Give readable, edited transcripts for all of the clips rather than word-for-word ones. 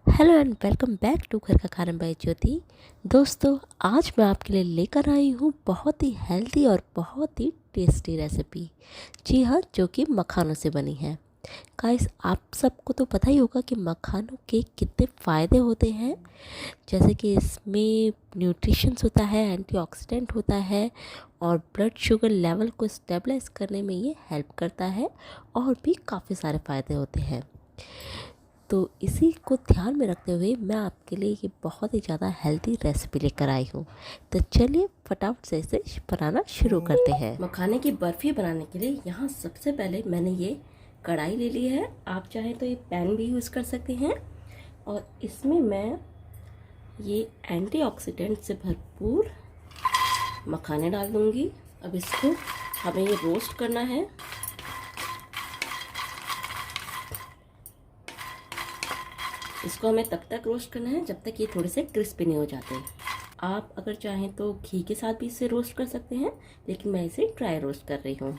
Hello and welcome back to Ghar Ka खाना bye ज्योति। दोस्तों, आज मैं आपके लिए लेकर आई हूँ बहुत ही हेल्दी और बहुत ही टेस्टी रेसिपी। जी हाँ, जो कि मखानों से बनी है। गाइस, आप सबको तो पता ही होगा कि मखानों के कितने फ़ायदे होते हैं। जैसे कि इसमें न्यूट्रिशंस होता है, एंटीऑक्सीडेंट होता है और ब्लड शुगर लेवल को स्टेबलाइज करने में ये हेल्प करता है और भी काफ़ी सारे फ़ायदे होते हैं। तो इसी को ध्यान में रखते हुए मैं आपके लिए ये बहुत ही ज़्यादा हेल्दी रेसिपी लेकर आई हूँ। तो चलिए फटाफट से इसे बनाना शुरू करते हैं। मखाने की बर्फ़ी बनाने के लिए यहाँ सबसे पहले मैंने ये कढ़ाई ले ली है। आप चाहें तो ये पैन भी यूज़ कर सकते हैं। और इसमें मैं ये एंटीऑक्सीडेंट से भरपूर मखाने डाल दूँगी। अब इसको हमें ये रोस्ट करना है। इसको हमें तब तक रोस्ट करना है जब तक ये थोड़े से क्रिस्पी नहीं हो जाते। आप अगर चाहें तो घी के साथ भी इसे रोस्ट कर सकते हैं, लेकिन मैं इसे ड्राई रोस्ट कर रही हूँ।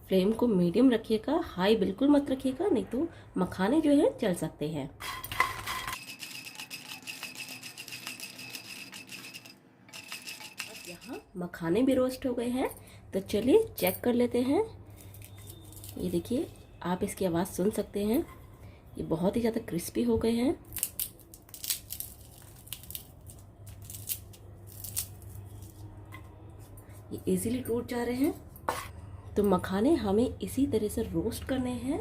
फ्लेम को मीडियम रखिएगा, हाई बिल्कुल मत रखिएगा, नहीं तो मखाने जो है जल सकते हैं। अब यहाँ मखाने भी रोस्ट हो गए हैं, तो चलिए चेक कर लेते हैं। ये देखिए, आप इसकी आवाज़ सुन सकते हैं। ये बहुत ही ज़्यादा क्रिस्पी हो गए हैं। ये इजीली टूट जा रहे हैं। तो मखाने हमें इसी तरह से रोस्ट करने हैं।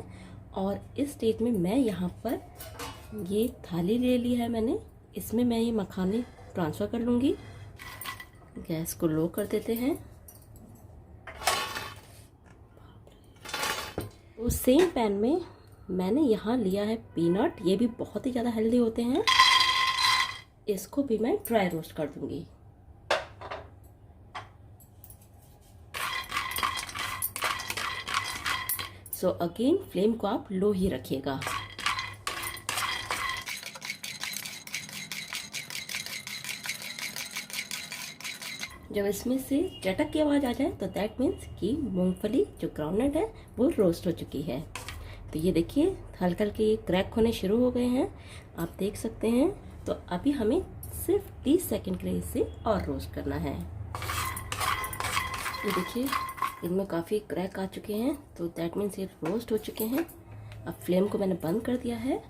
और इस स्टेज में मैं यहाँ पर ये थाली ले ली है मैंने, इसमें मैं ये मखाने ट्रांसफ़र कर लूँगी। गैस को लो कर देते हैं। उस सेम पैन में मैंने यहाँ लिया है पीनट। ये भी बहुत ही ज़्यादा हेल्दी होते हैं। इसको भी मैं ड्राई रोस्ट कर दूँगी। सो अगेन फ्लेम को आप लो ही रखिएगा। जब इसमें से चटक की आवाज़ आ जाए तो दैट मीन्स कि मूंगफली जो ग्राउंडनट है वो रोस्ट हो चुकी है। तो ये देखिए, हल्के हल्के ये क्रैक होने शुरू हो गए हैं, आप देख सकते हैं। तो अभी हमें सिर्फ 30 सेकंड के लिए इसे और रोस्ट करना है। ये देखिए, इनमें काफ़ी क्रैक आ चुके हैं, तो दैट मीन्स ये रोस्ट हो चुके हैं। अब फ्लेम को मैंने बंद कर दिया है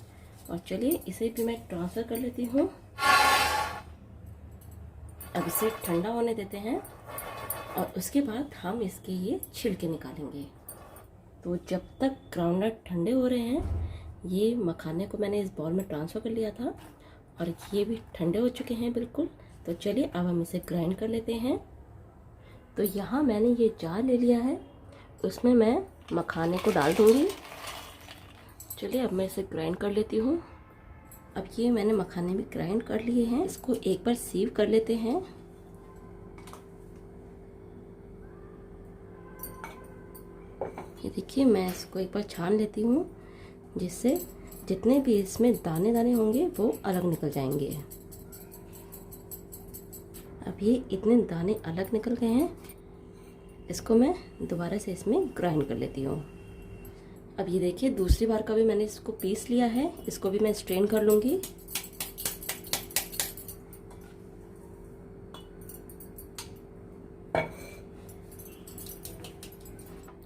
और चलिए इसे भी मैं ट्रांसफ़र कर लेती हूँ। अब इसे ठंडा होने देते हैं और उसके बाद हम इसके ये छिलके निकालेंगे। तो जब तक ग्राउंडनट ठंडे हो रहे हैं, ये मखाने को मैंने इस बाउल में ट्रांसफ़र कर लिया था और ये भी ठंडे हो चुके हैं बिल्कुल। तो चलिए अब हम इसे ग्राइंड कर लेते हैं। तो यहाँ मैंने ये जार ले लिया है, उसमें मैं मखाने को डाल दूँगी। चलिए अब मैं इसे ग्राइंड कर लेती हूँ। अब ये मैंने मखाने भी ग्राइंड कर लिए हैं। इसको एक बार सीव कर लेते हैं। ये देखिए, मैं इसको एक बार छान लेती हूँ, जिससे जितने भी इसमें दाने दाने होंगे वो अलग निकल जाएंगे। अब ये इतने दाने अलग निकल गए हैं, इसको मैं दोबारा से इसमें ग्राइंड कर लेती हूँ। अब ये देखिए, दूसरी बार का भी मैंने इसको पीस लिया है, इसको भी मैं स्ट्रेन कर लूँगी।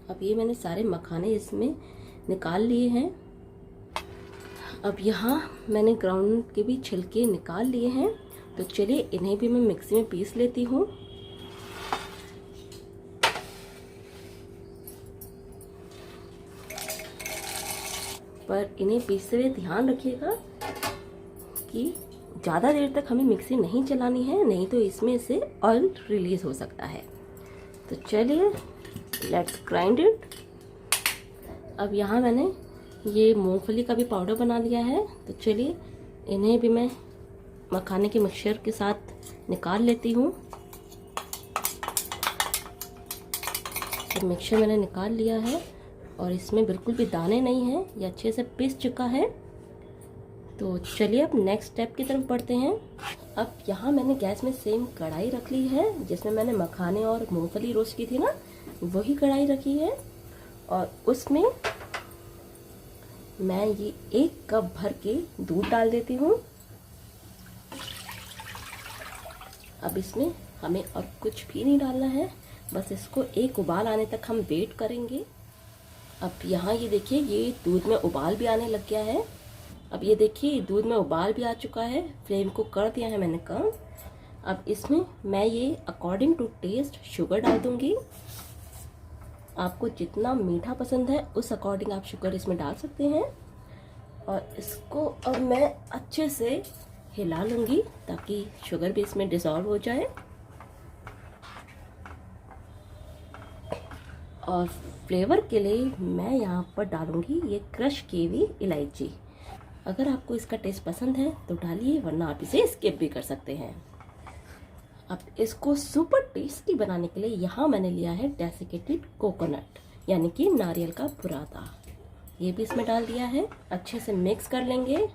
अब ये मैंने सारे मखाने इसमें निकाल लिए हैं। अब यहाँ मैंने ग्राउंड के भी छिलके निकाल लिए हैं। तो चलिए इन्हें भी मैं मिक्सी में पीस लेती हूँ। पर इन्हें पीसते हुए ध्यान रखिएगा कि ज़्यादा देर तक हमें मिक्सी नहीं चलानी है, नहीं तो इसमें से ऑयल रिलीज़ हो सकता है। तो चलिए लेट्स ग्राइंड इट। अब यहाँ मैंने ये मूंगफली का भी पाउडर बना लिया है। तो चलिए इन्हें भी मैं मखाने के मिक्सचर के साथ निकाल लेती हूँ। तो मिक्सचर मैंने निकाल लिया है और इसमें बिल्कुल भी दाने नहीं हैं, ये अच्छे से पिस चुका है। तो चलिए अब नेक्स्ट स्टेप की तरफ बढ़ते हैं। अब यहाँ मैंने गैस में सेम कढ़ाई रख ली है, जिसमें मैंने मखाने और मूंगफली रोस्ट की थी ना, वही कढ़ाई रखी है। और उसमें मैं ये 1 कप भर के दूध डाल देती हूँ। अब इसमें हमें और कुछ भी नहीं डालना है, बस इसको एक उबाल आने तक हम वेट करेंगे। अब यहाँ ये देखिए, ये दूध में उबाल भी आने लग गया है। अब ये देखिए, दूध में उबाल भी आ चुका है। फ्लेम को कर दिया है मैंने कम। अब इसमें मैं ये अकॉर्डिंग टू टेस्ट शुगर डाल दूँगी। आपको जितना मीठा पसंद है उस अकॉर्डिंग आप शुगर इसमें डाल सकते हैं। और इसको अब मैं अच्छे से हिला लूँगी ताकि शुगर भी इसमें डिसॉल्व हो जाए। और फ्लेवर के लिए मैं यहाँ पर डालूँगी ये क्रश की हुई इलायची। अगर आपको इसका टेस्ट पसंद है तो डालिए, वरना आप इसे स्किप भी कर सकते हैं। अब इसको सुपर टेस्टी बनाने के लिए यहाँ मैंने लिया है डेसिकेटेड कोकोनट, यानी कि नारियल का बुरादा। ये भी इसमें डाल दिया है। अच्छे से मिक्स कर लेंगे।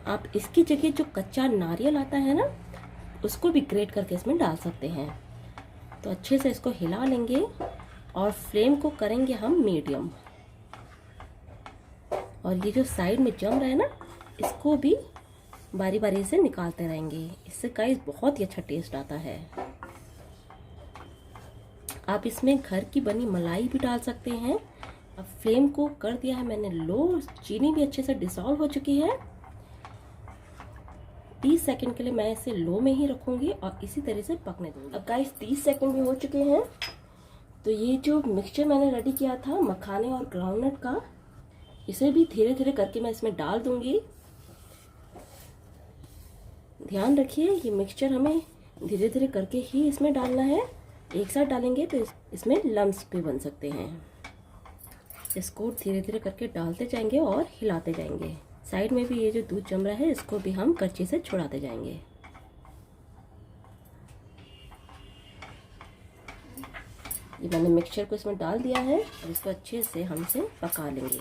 आप इसकी जगह जो कच्चा नारियल आता है ना, उसको भी ग्रेट करके इसमें डाल सकते हैं। तो अच्छे से इसको हिला लेंगे और फ्लेम को करेंगे हम मीडियम। और ये जो साइड में जम रहा है ना, इसको भी बारी बारी से निकालते रहेंगे। इससे गाइस बहुत ही अच्छा टेस्ट आता है। आप इसमें घर की बनी मलाई भी डाल सकते हैं। अब फ्लेम को कर दिया है मैंने लो। चीनी भी अच्छे से डिसॉल्व हो चुकी है। 30 सेकंड के लिए मैं इसे लो में ही रखूंगी और इसी तरह से पकने दूंगी। अब गाइस 30 सेकंड भी हो चुके हैं। तो ये जो मिक्सचर मैंने रेडी किया था मखाने और ग्राउंडनट का, इसे भी धीरे धीरे करके मैं इसमें डाल दूंगी। ध्यान रखिए, ये मिक्सचर हमें धीरे धीरे करके ही इसमें डालना है। एक साथ डालेंगे तो इसमें लम्स भी बन सकते हैं। इसको धीरे धीरे करके डालते जाएंगे और हिलाते जाएंगे। साइड में भी ये जो दूध जम रहा है, इसको भी हम करछी से छुड़ाते जाएंगे। ये मैंने मिक्सचर को इसमें डाल दिया है और इसको अच्छे से हम इसे पका लेंगे।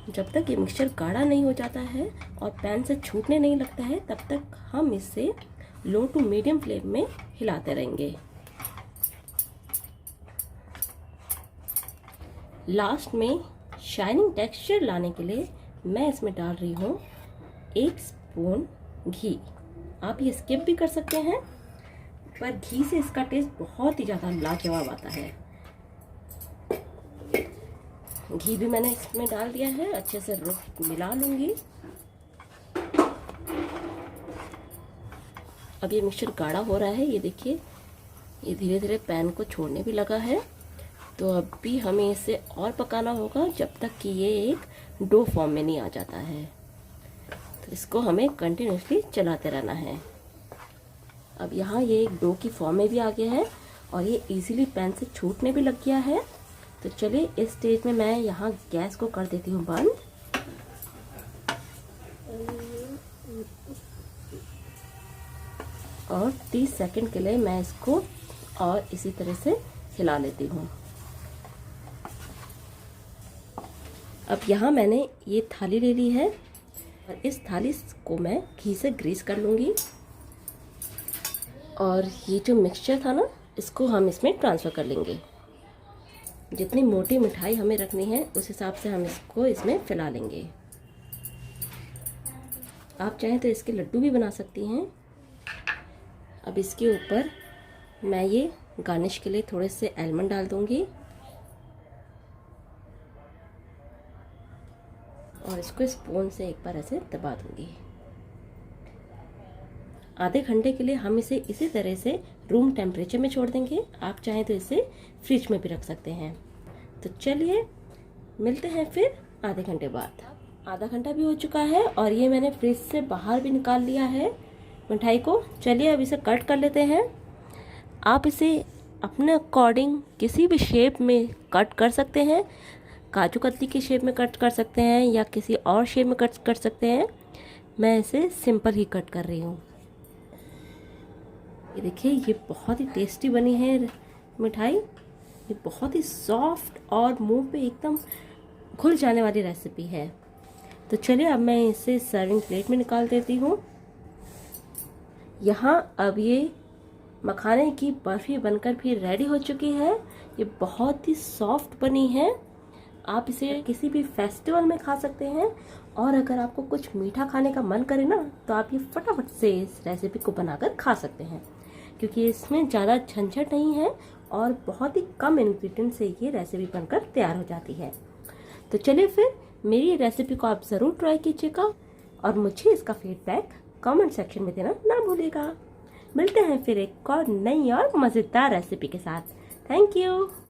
जब तक ये मिक्सचर गाढ़ा नहीं हो जाता है और पैन से छूटने नहीं लगता है, तब तक हम इसे लो टू मीडियम फ्लेम में हिलाते रहेंगे। लास्ट में शाइनिंग टेक्सचर लाने के लिए मैं इसमें डाल रही हूँ 1 स्पून घी। आप ये स्किप भी कर सकते हैं, पर घी से इसका टेस्ट बहुत ही ज़्यादा लाजवाब आता है। घी भी मैंने इसमें डाल दिया है। अच्छे से मिला लूँगी। अब ये मिक्सचर गाढ़ा हो रहा है। ये देखिए, ये धीरे धीरे पैन को छोड़ने भी लगा है। तो अब भी हमें इसे और पकाना होगा जब तक कि ये एक डो फॉर्म में नहीं आ जाता है। तो इसको हमें कंटिन्यूसली चलाते रहना है। अब यहाँ ये एक डो की फॉर्म में भी आ गया है और ये इजीली पैन से छूटने भी लग गया है। तो चलिए इस स्टेज में मैं यहाँ गैस को कर देती हूँ बंद। और 30 सेकंड के लिए मैं इसको और इसी तरह से हिला लेती हूँ। अब यहाँ मैंने ये थाली ले ली है और इस थाली को मैं घी से ग्रीस कर लूँगी। और ये जो मिक्सचर था ना, इसको हम इसमें ट्रांसफ़र कर लेंगे। जितनी मोटी मिठाई हमें रखनी है उस हिसाब से हम इसको इसमें फैला लेंगे। आप चाहें तो इसके लड्डू भी बना सकती हैं। अब इसके ऊपर मैं ये गार्निश के लिए थोड़े से आलमंड डाल दूंगी और इसको स्पून से एक बार ऐसे दबा दूंगी। आधे घंटे के लिए हम इसे इसी तरह से रूम टेम्परेचर में छोड़ देंगे। आप चाहें तो इसे फ्रिज में भी रख सकते हैं। तो चलिए मिलते हैं फिर आधे घंटे बाद। आधा घंटा भी हो चुका है और ये मैंने फ्रिज से बाहर भी निकाल लिया है मिठाई को। चलिए अब इसे कट कर लेते हैं। आप इसे अपने अकॉर्डिंग किसी भी शेप में कट कर सकते हैं। काजू कतली की शेप में कट कर सकते हैं या किसी और शेप में कट कर सकते हैं। मैं इसे सिंपल ही कट कर रही हूँ। ये देखिए, ये बहुत ही टेस्टी बनी है मिठाई। ये बहुत ही सॉफ्ट और मुंह पे एकदम घुल जाने वाली रेसिपी है। तो चलिए अब मैं इसे सर्विंग प्लेट में निकाल देती हूँ। यहाँ अब ये मखाने की बर्फ़ी बनकर भी रेडी हो चुकी है। ये बहुत ही सॉफ्ट बनी है आप इसे किसी भी फेस्टिवल में खा सकते हैं। और अगर आपको कुछ मीठा खाने का मन करे ना, तो आप ये फटाफट से इस रेसिपी को बनाकर खा सकते हैं, क्योंकि इसमें ज़्यादा झंझट नहीं है और बहुत ही कम इंग्रेडिएंट से ये रेसिपी बनकर तैयार हो जाती है। तो चलिए फिर मेरी रेसिपी को आप ज़रूर ट्राई कीजिएगा और मुझे इसका फीडबैक कमेंट सेक्शन में देना ना भूलिएगा। मिलते हैं फिर एक और नई और मज़ेदार रेसिपी के साथ। Thank you.